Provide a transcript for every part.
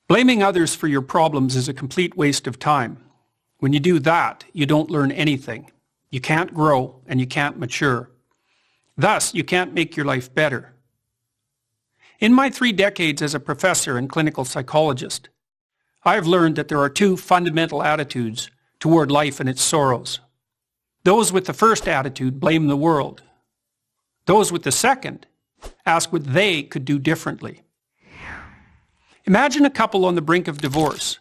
Blaming others for your problems is a complete waste of time. When you do that, you don't learn anything. You can't grow and you can't mature. Thus, you can't make your life better. In my 3 decades as a professor and clinical psychologist, I have learned that there are 2 fundamental attitudes toward life and its sorrows. Those with the first attitude blame the world. Those with the second ask what they could do differently. Imagine a couple on the brink of divorce.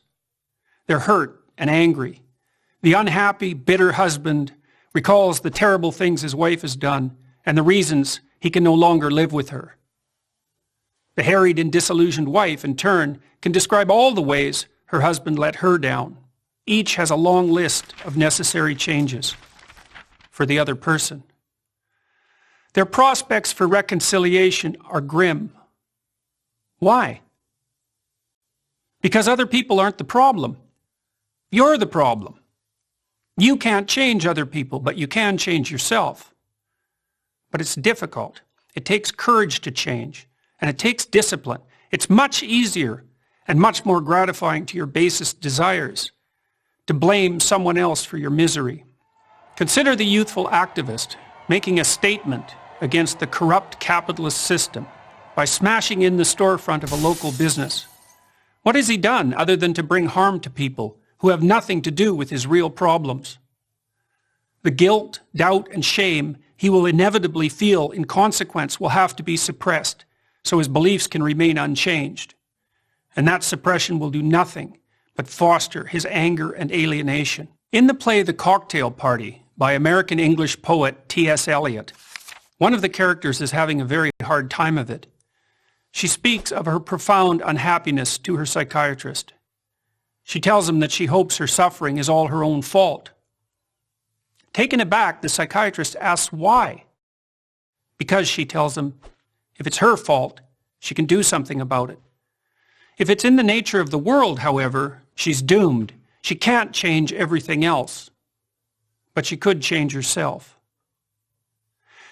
They're hurt and angry. The unhappy, bitter husband recalls the terrible things his wife has done and the reasons he can no longer live with her. The harried and disillusioned wife, in turn, can describe all the ways her husband let her down. Each has a long list of necessary changes for the other person. Their prospects for reconciliation are grim. Why? Because other people aren't the problem. You're the problem. You can't change other people, but you can change yourself. But it's difficult. It takes courage to change, and it takes discipline. It's much easier and much more gratifying to your basest desires to blame someone else for your misery. Consider the youthful activist making a statement against the corrupt capitalist system by smashing in the storefront of a local business. What has he done other than to bring harm to people who have nothing to do with his real problems? The guilt, doubt, and shame he will inevitably feel in consequence will have to be suppressed so his beliefs can remain unchanged. And that suppression will do nothing but foster his anger and alienation. In the play The Cocktail Party by American English poet T.S. Eliot, one of the characters is having a very hard time of it. She speaks of her profound unhappiness to her psychiatrist. She tells him that she hopes her suffering is all her own fault. Taken aback, the psychiatrist asks why. Because, she tells him, if it's her fault, she can do something about it. If it's in the nature of the world, however, she's doomed. She can't change everything else. But she could change herself.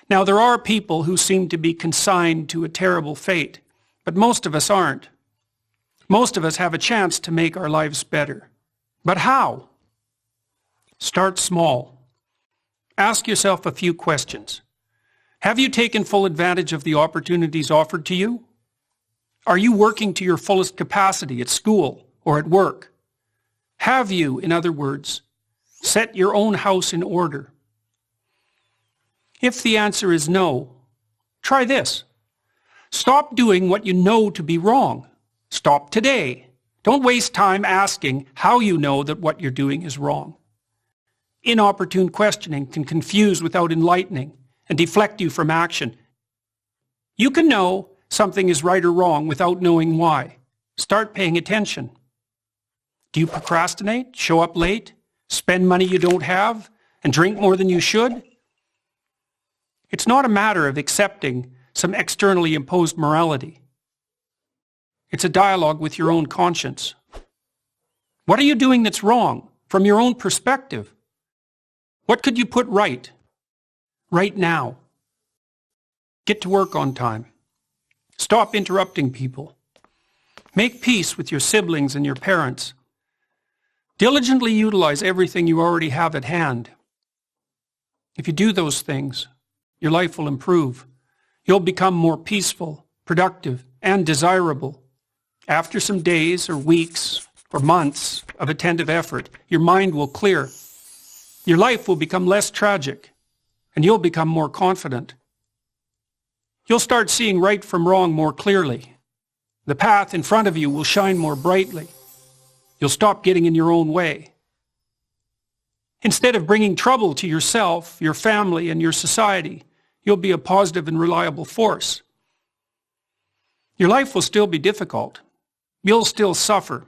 Now, there are people who seem to be consigned to a terrible fate, but most of us aren't. Most of us have a chance to make our lives better. But how? Start small. Ask yourself a few questions. Have you taken full advantage of the opportunities offered to you? Are you working to your fullest capacity at school or at work? Have you, in other words, set your own house in order? If the answer is no, try this. Stop doing what you know to be wrong. Stop today. Don't waste time asking how you know that what you're doing is wrong. Inopportune questioning can confuse without enlightening and deflect you from action. You can know something is right or wrong without knowing why. Start paying attention. Do you procrastinate, show up late, spend money you don't have, and drink more than you should? It's not a matter of accepting some externally imposed morality. It's a dialogue with your own conscience. What are you doing that's wrong from your own perspective? What could you put right now? Get to work on time. Stop interrupting people. Make peace with your siblings and your parents. Diligently utilize everything you already have at hand. If you do those things, your life will improve. You'll become more peaceful, productive, and desirable. After some days or weeks or months of attentive effort, your mind will clear. Your life will become less tragic, and you'll become more confident. You'll start seeing right from wrong more clearly. The path in front of you will shine more brightly. You'll stop getting in your own way. Instead of bringing trouble to yourself, your family, and your society, you'll be a positive and reliable force. Your life will still be difficult. You'll still suffer.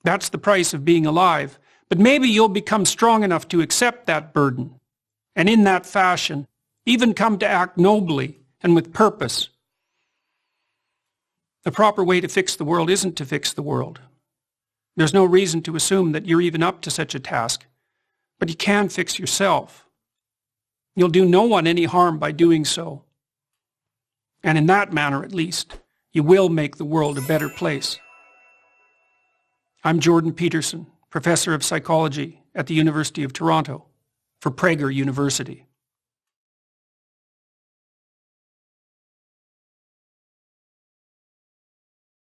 That's the price of being alive. But maybe you'll become strong enough to accept that burden, and in that fashion, even come to act nobly and with purpose. The proper way to fix the world isn't to fix the world. There's no reason to assume that you're even up to such a task, but you can fix yourself. You'll do no one any harm by doing so. And in that manner, at least, you will make the world a better place. I'm Jordan Peterson, professor of psychology at the University of Toronto for Prager University.